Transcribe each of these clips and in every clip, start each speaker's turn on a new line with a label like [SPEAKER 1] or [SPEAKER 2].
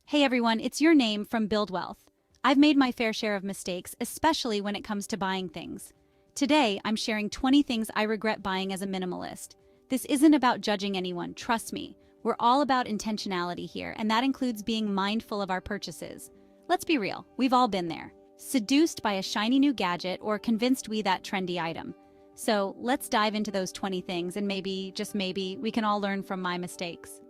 [SPEAKER 1] Hey everyone, it's your name from Build Wealth. I've made my fair share of mistakes, especially when it comes to buying things. Today, I'm sharing 20 things I regret buying as a minimalist. This isn't about judging anyone, trust me. We're all about intentionality here, and that includes being mindful of our purchases. Let's be real, we've all been there. Seduced by a shiny new gadget or convinced that trendy item. So let's dive into those 20 things and maybe, just maybe, we can all learn from my mistakes.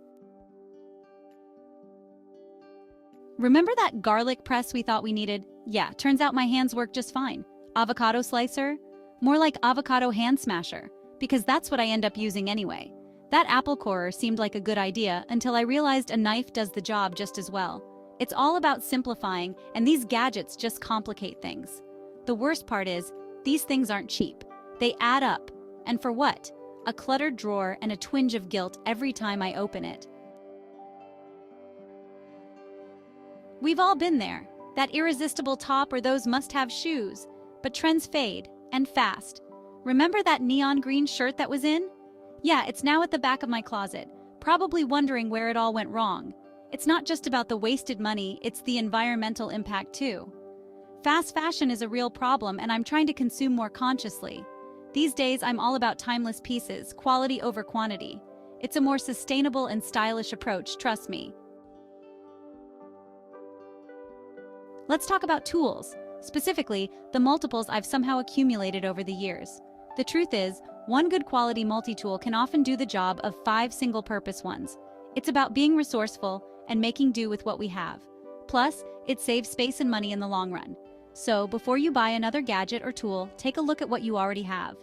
[SPEAKER 1] Remember that garlic press we thought we needed? Yeah, turns out my hands work just fine. Avocado slicer? More like avocado hand smasher, because that's what I end up using anyway. That apple corer seemed like a good idea until I realized a knife does the job just as well. It's all about simplifying, and these gadgets just complicate things. The worst part is, these things aren't cheap. They add up. And for what? A cluttered drawer and a twinge of guilt every time I open it. We've all been there. That irresistible top or those must-have shoes. But trends fade, and fast. Remember that neon green shirt that was in? Yeah, it's now at the back of my closet, probably wondering where it all went wrong. It's not just about the wasted money, it's the environmental impact too. Fast fashion is a real problem, and I'm trying to consume more consciously. These days, I'm all about timeless pieces, quality over quantity. It's a more sustainable and stylish approach, trust me. Let's talk about tools, specifically the multiples I've somehow accumulated over the years. The truth is, one good quality multi-tool can often do the job of 5 single-purpose ones. It's about being resourceful and making do with what we have. Plus, it saves space and money in the long run. So, before you buy another gadget or tool, take a look at what you already have.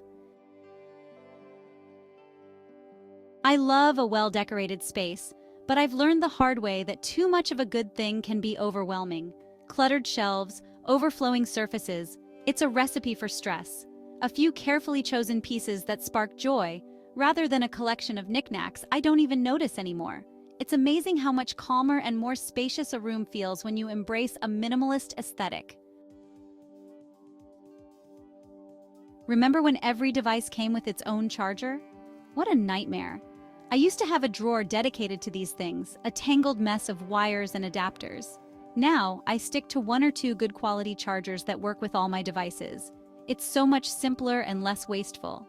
[SPEAKER 1] I love a well-decorated space, but I've learned the hard way that too much of a good thing can be overwhelming. Cluttered shelves, overflowing surfaces, it's a recipe for stress. A few carefully chosen pieces that spark joy, rather than a collection of knickknacks I don't even notice anymore. It's amazing how much calmer and more spacious a room feels when you embrace a minimalist aesthetic. Remember when every device came with its own charger? What a nightmare. I used to have a drawer dedicated to these things, a tangled mess of wires and adapters. Now, I stick to 1 or 2 good quality chargers that work with all my devices. It's so much simpler and less wasteful.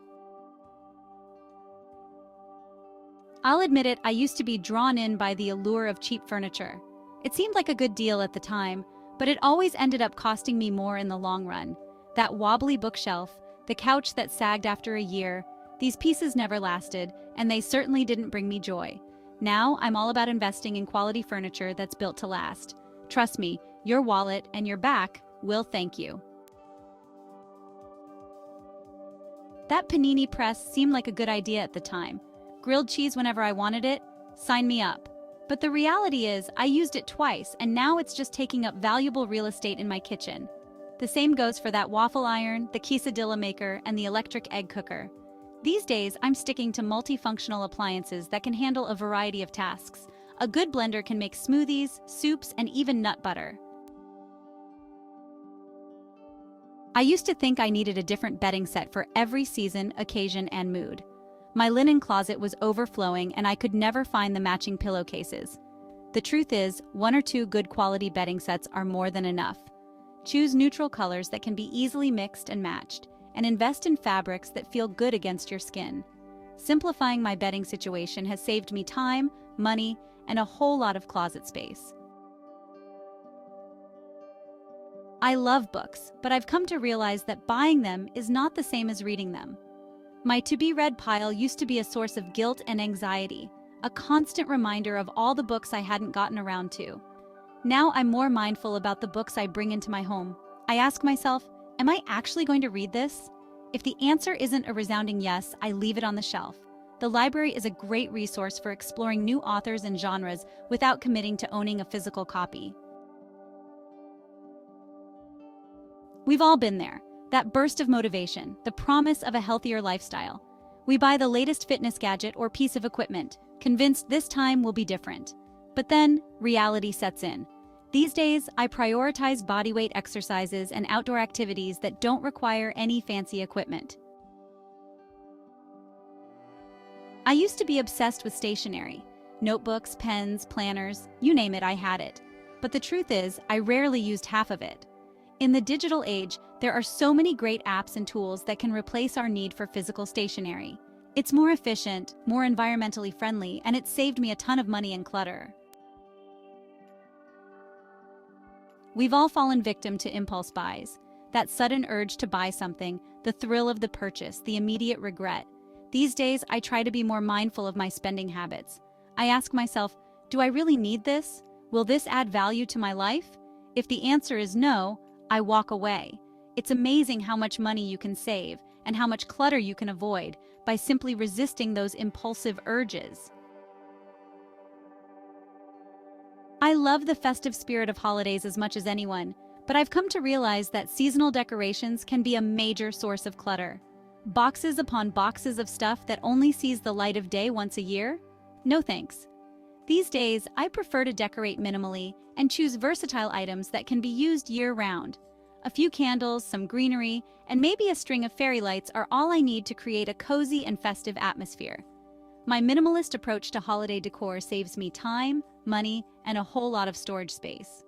[SPEAKER 1] I'll admit it, I used to be drawn in by the allure of cheap furniture. It seemed like a good deal at the time, but it always ended up costing me more in the long run. That wobbly bookshelf, the couch that sagged after a year, these pieces never lasted, and they certainly didn't bring me joy. Now, I'm all about investing in quality furniture that's built to last. Trust me, your wallet and your back will thank you. That panini press seemed like a good idea at the time. Grilled cheese whenever I wanted it? Sign me up. But the reality is, I used it twice, and now it's just taking up valuable real estate in my kitchen. The same goes for that waffle iron, the quesadilla maker, and the electric egg cooker. These days, I'm sticking to multifunctional appliances that can handle a variety of tasks. A good blender can make smoothies, soups, and even nut butter. I used to think I needed a different bedding set for every season, occasion, and mood. My linen closet was overflowing and I could never find the matching pillowcases. The truth is, 1 or 2 good quality bedding sets are more than enough. Choose neutral colors that can be easily mixed and matched, and invest in fabrics that feel good against your skin. Simplifying my bedding situation has saved me time, money, and a whole lot of closet space. I love books, but I've come to realize that buying them is not the same as reading them. My to-be-read pile used to be a source of guilt and anxiety, a constant reminder of all the books I hadn't gotten around to. Now I'm more mindful about the books I bring into my home. I ask myself, am I actually going to read this? If the answer isn't a resounding yes, I leave it on the shelf. The library is a great resource for exploring new authors and genres without committing to owning a physical copy. We've all been there. That burst of motivation, the promise of a healthier lifestyle. We buy the latest fitness gadget or piece of equipment, convinced this time will be different. But then, reality sets in. These days, I prioritize bodyweight exercises and outdoor activities that don't require any fancy equipment. I used to be obsessed with stationery. Notebooks, pens, planners, you name it, I had it. but the truth is, I rarely used half of it. In the digital age, there are so many great apps and tools that can replace our need for physical stationery. It's more efficient, more environmentally friendly, and it saved me a ton of money and clutter. We've all fallen victim to impulse buys. That sudden urge to buy something, the thrill of the purchase, the immediate regret. These days, I try to be more mindful of my spending habits. I ask myself, do I really need this? Will this add value to my life? If the answer is no, I walk away. It's amazing how much money you can save and how much clutter you can avoid by simply resisting those impulsive urges. I love the festive spirit of holidays as much as anyone, but I've come to realize that seasonal decorations can be a major source of clutter. Boxes upon boxes of stuff that only sees the light of day once a year? No thanks. These days, I prefer to decorate minimally and choose versatile items that can be used year-round. A few candles, some greenery, and maybe a string of fairy lights are all I need to create a cozy and festive atmosphere. My minimalist approach to holiday decor saves me time, money, and a whole lot of storage space.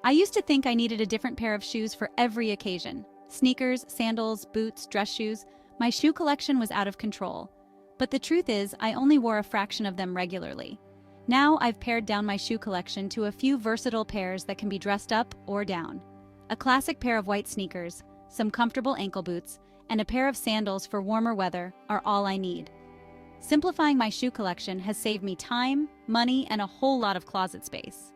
[SPEAKER 1] I used to think I needed a different pair of shoes for every occasion. Sneakers, sandals, boots, dress shoes. My shoe collection was out of control. But the truth is, I only wore a fraction of them regularly. Now I've pared down my shoe collection to a few versatile pairs that can be dressed up or down. A classic pair of white sneakers, some comfortable ankle boots, and a pair of sandals for warmer weather are all I need. Simplifying my shoe collection has saved me time, money, and a whole lot of closet space.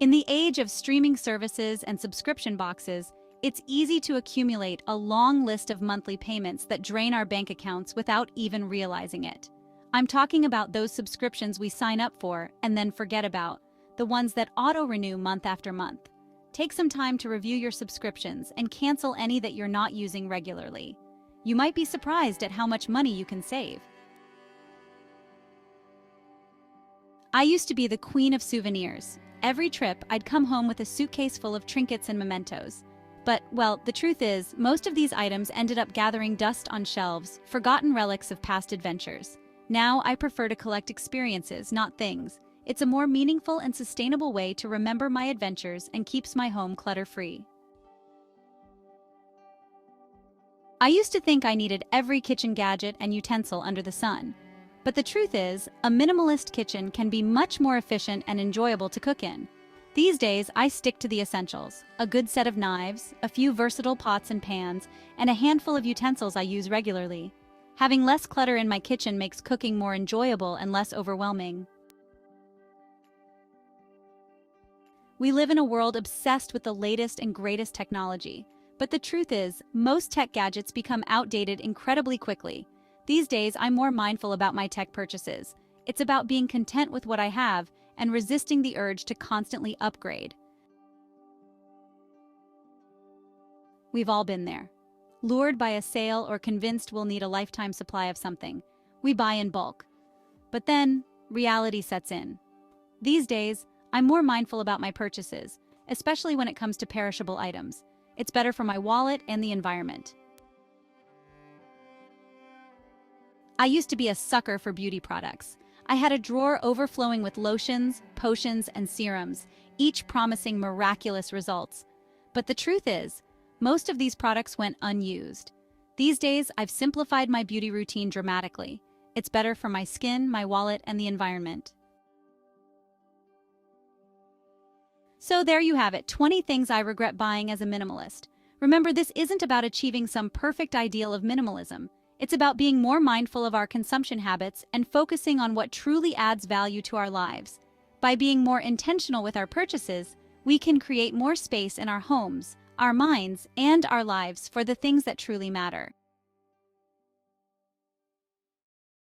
[SPEAKER 1] In the age of streaming services and subscription boxes, it's easy to accumulate a long list of monthly payments that drain our bank accounts without even realizing it. I'm talking about those subscriptions we sign up for and then forget about, the ones that auto-renew month after month. Take some time to review your subscriptions and cancel any that you're not using regularly. You might be surprised at how much money you can save. I used to be the queen of souvenirs. Every trip, I'd come home with a suitcase full of trinkets and mementos. But, well, the truth is, most of these items ended up gathering dust on shelves, forgotten relics of past adventures. Now, I prefer to collect experiences, not things. It's a more meaningful and sustainable way to remember my adventures and keeps my home clutter-free. I used to think I needed every kitchen gadget and utensil under the sun. But the truth is, a minimalist kitchen can be much more efficient and enjoyable to cook in. These days, I stick to the essentials: a good set of knives, a few versatile pots and pans, and a handful of utensils I use regularly. Having less clutter in my kitchen makes cooking more enjoyable and less overwhelming. We live in a world obsessed with the latest and greatest technology. But the truth is, most tech gadgets become outdated incredibly quickly. These days, I'm more mindful about my tech purchases. It's about being content with what I have and resisting the urge to constantly upgrade. We've all been there. Lured by a sale or convinced we'll need a lifetime supply of something, we buy in bulk. But then, reality sets in. These days, I'm more mindful about my purchases, especially when it comes to perishable items. It's better for my wallet and the environment. I used to be a sucker for beauty products. I had a drawer overflowing with lotions, potions, and serums, each promising miraculous results. But the truth is, most of these products went unused. These days, I've simplified my beauty routine dramatically. It's better for my skin, my wallet, and the environment. So there you have it, 20 things I regret buying as a minimalist. Remember, this isn't about achieving some perfect ideal of minimalism. It's about being more mindful of our consumption habits and focusing on what truly adds value to our lives. By being more intentional with our purchases, we can create more space in our homes, our minds, and our lives for the things that truly matter.